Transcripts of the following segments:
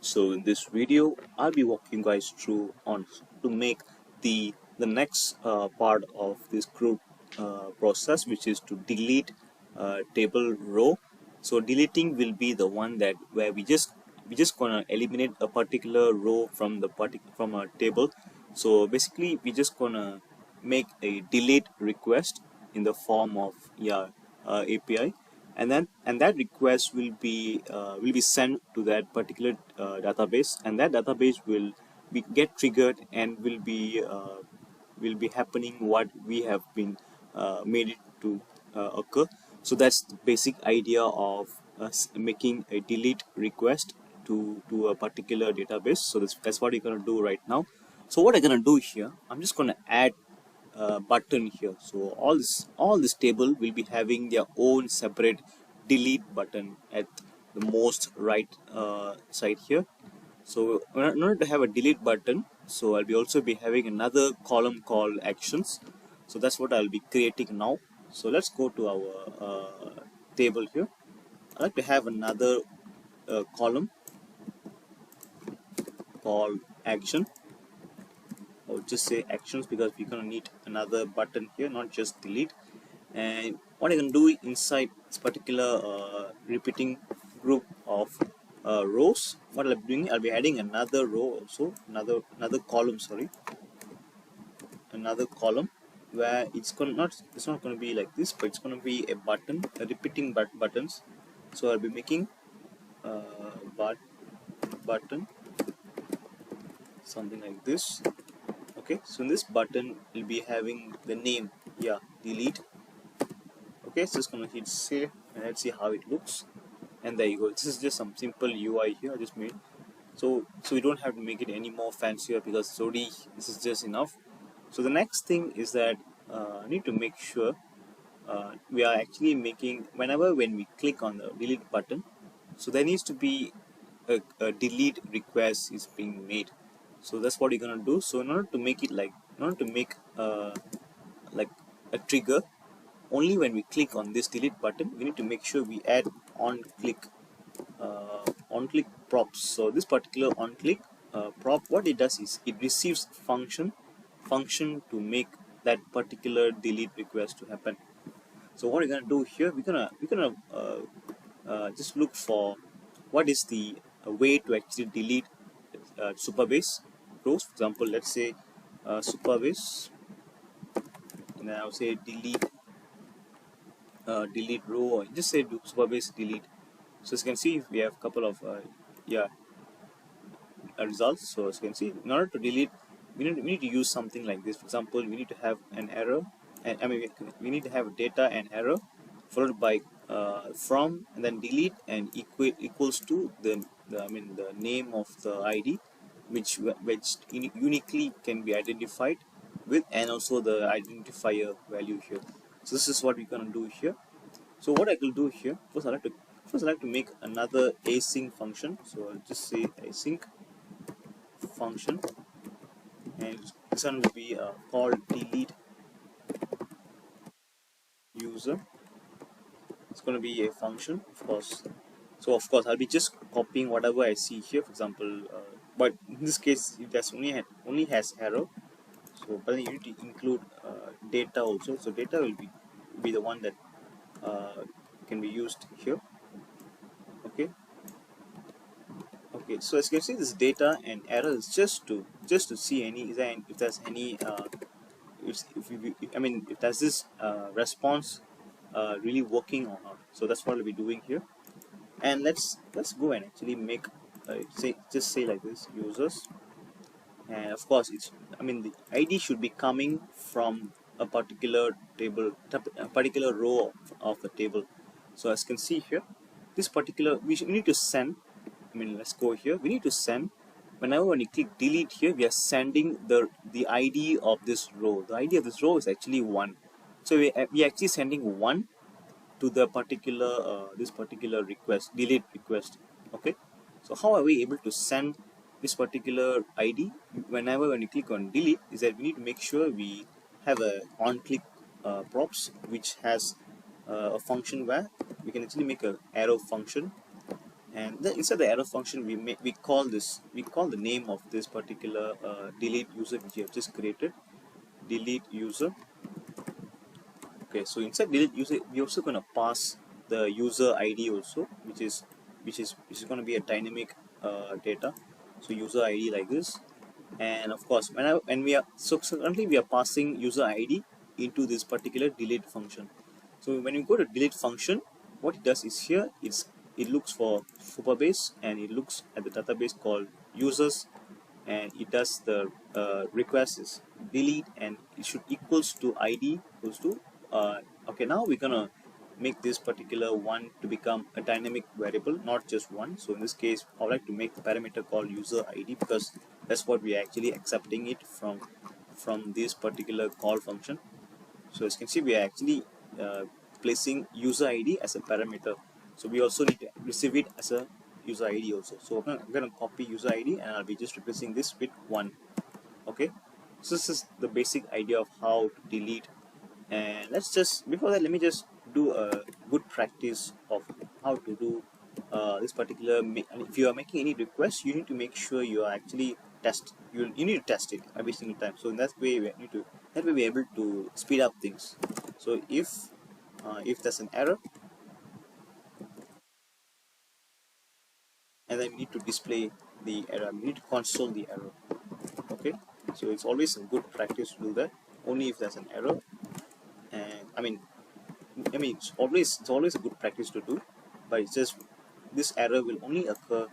So in this video, I'll be walking you guys through on to make the next part of this CRUD process, which is to delete table row. So deleting will be the one that where we just gonna eliminate a particular row from from a table. So basically, we just gonna make a delete request in the form of API, and that request will be sent to that particular database, and that database will get triggered and will be happening what we have been made it to occur. So that's the basic idea of us making a delete request to a particular database. So that's what you're gonna do right now. So what I'm gonna do here, I'm just gonna add button here. So all this table will be having their own separate delete button at the most right side here. So in order to have a delete button, so I'll be also be having another column called actions. So that's what I'll be creating now. So let's go to our table here. I like to have another column called action. I would just say actions because we're gonna need another button here, not just delete. And what I can do inside this particular repeating group of rows, what I'll be doing, I'll be adding another row also, another column, sorry, another column where it's not going to be like this, but it's going to be a button, a repeating buttons. So I'll be making button something like this. Okay, so in this button will be having the name, delete. Okay, so it's gonna hit save and let's see how it looks. And there you go. This is just some simple UI here I just made. So we don't have to make it any more fancier because it's already, this is just enough. So the next thing is that I need to make sure we are actually making, when we click on the delete button, so there needs to be a delete request is being made. So that's what you're gonna do. So in order to make it in order to make like a trigger, only when we click on this delete button, we need to make sure we add on click props. So this particular on click prop, what it does is it receives function to make that particular delete request to happen. So what we're gonna do here, we're gonna just look for what is the way to actually delete Supabase rows. For example, let's say Supabase, and then I'll say delete row, or just say Supabase delete. So as you can see, we have a couple of results. So as you can see, in order to delete, we need to use something like this. For example, we need to have an error, and we need to have data and error followed by from, and then delete, and equals to the name of the ID, which uniquely can be identified with, and also the identifier value here. So this is what we're gonna do here. So what I will do here, first I like to make another async function. So I'll just say async function, and this one will be called delete user. It's going to be a function, of course. So of course I'll be just copying whatever I see here. For example, but in this case it has only has error. So but you need to include data also. So data will be the one that can be used here. Okay. Okay, so as you can see, this data and error is just to see if there's any if there's this response really working or not. So that's what we'll be doing here. And let's go and actually make say like this, users, and of course the ID should be coming from a particular table, a particular row of the table. So as you can see here, this particular we need to send. Let's go here. We need to send, whenever when you click delete here, we are sending the ID of this row. The ID of this row is actually 1. So we are actually sending 1 to the particular this particular delete request. Okay, so how are we able to send this particular ID when you click on delete, is that we need to make sure we have a on click props, which has a function where we can actually make a arrow function, and then inside the arrow function we call the name of this particular delete user which you have just created, delete user. Okay, so inside delete user we're also going to pass the user ID also, which is going to be a dynamic data. So user ID like this, and of course when we are so currently we are passing user ID into this particular delete function. So when you go to delete function, what it does is here it looks for Supabase and it looks at the database called users, and it does the request is delete and it should equals to ID equals to okay, now we're gonna make this particular one to become a dynamic variable, not just one. So in this case I would like to make the parameter called user ID because that's what we are actually accepting it from this particular call function. So as you can see we are actually placing user ID as a parameter, so we also need to receive it as a user ID also. So I'm going to copy user ID and I'll be just replacing this with 1. Okay, so this is the basic idea of how to delete. And let's just, before that, let me just do a good practice of how to do this particular and if you are making any request, you need to make sure you are actually you need to test it every single time. So in that way we're able to speed up things. So if there's an error, and then we need to display the error, we need to console the error. Okay, so it's always a good practice to do that only if there's an error. And I mean it's always a good practice to do, but it's just this error will only occur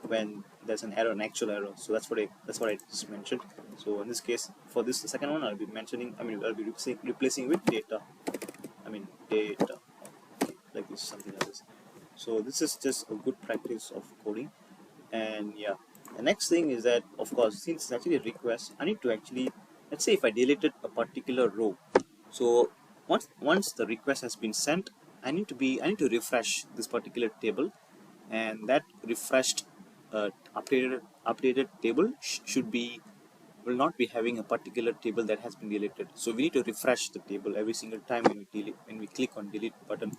when there's an error, an actual error. So that's what I just mentioned. So in this case, for this the second one, I'll be mentioning, I'll be replacing with data. Data, like this, something like this. So this is just a good practice of coding. And yeah, the next thing is that, of course, since it's actually a request, I need to actually, let's say if I deleted a particular row. So once the request has been sent, I need to refresh this particular table, and that refreshed updated table will not be having a particular table that has been deleted. So we need to refresh the table every single time when we click on delete button.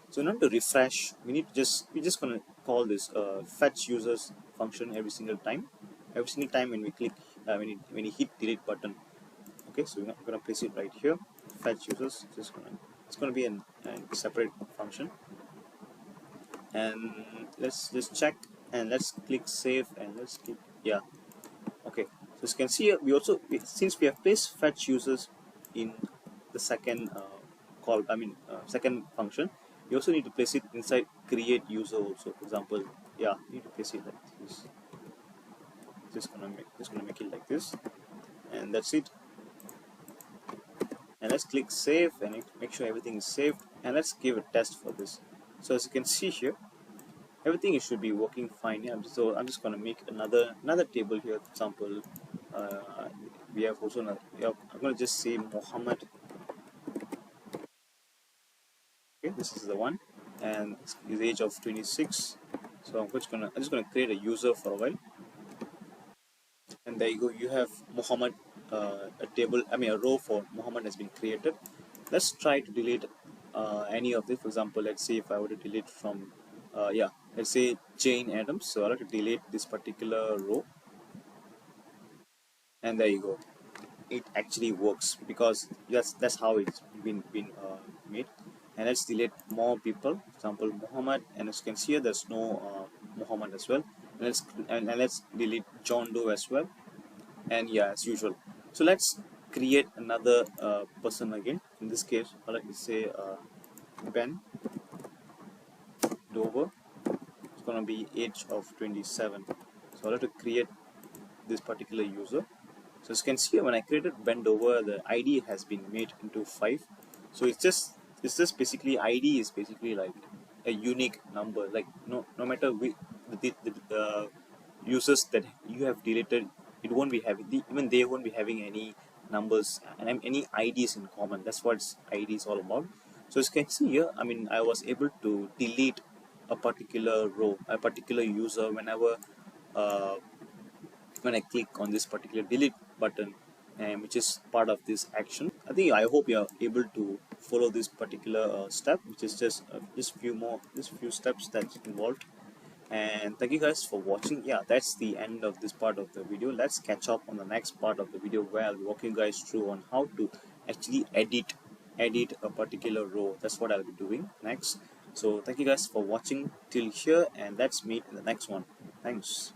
So in order to refresh, we're just gonna call this fetch users function every single time. Every single time when we click when you hit delete button. Okay, so we're gonna place it right here. Fetch users. It's gonna be a separate function. And let's just check and let's click save and let's click yeah. Okay, so as you can see, since we have placed fetch users in the second second function, you also need to place it inside create user also. For example, yeah, you need to place it like this. Just gonna make it like this, and that's it. And let's click save and make sure everything is saved, and let's give a test for this. So as you can see here, everything should be working fine. Yeah, so I'm just gonna make another table here. For example, we have also I'm gonna just say Muhammad. Okay, this is the one, and his age of 26. So I'm just gonna create a user for a while, and there you go. You have Muhammad. A row for Muhammad has been created. Let's try to delete any of this. For example, let's say if I were to delete from let's say Jane Adams. So I'll have to delete this particular row, and there you go. It actually works because that's how it's been made. And let's delete more people. For example, Muhammad, and as you can see here, there's no Muhammad as well. And let's delete John Doe as well. And yeah, as usual. So let's create another person again. In this case, I'd like to say Ben Dover. It's gonna be age of 27. So I'll have to create this particular user. So as you can see, when I created Ben Dover, the ID has been made into 5. So it's just basically ID is basically like a unique number. Like no matter the users that you have deleted, it won't be having even they won't be having any numbers and any IDs in common. That's what ID is all about. So as you can see here, I was able to delete a particular row, a particular user whenever when I click on this particular delete button, and which is part of this action. I hope you are able to follow this particular step, which is just few steps that's involved. And thank you guys for watching. Yeah, that's the end of this part of the video. Let's catch up on the next part of the video where I'll be walking you guys through on how to actually edit a particular row. That's what I'll be doing next. So thank you guys for watching till here, and let's meet in the next one. Thanks.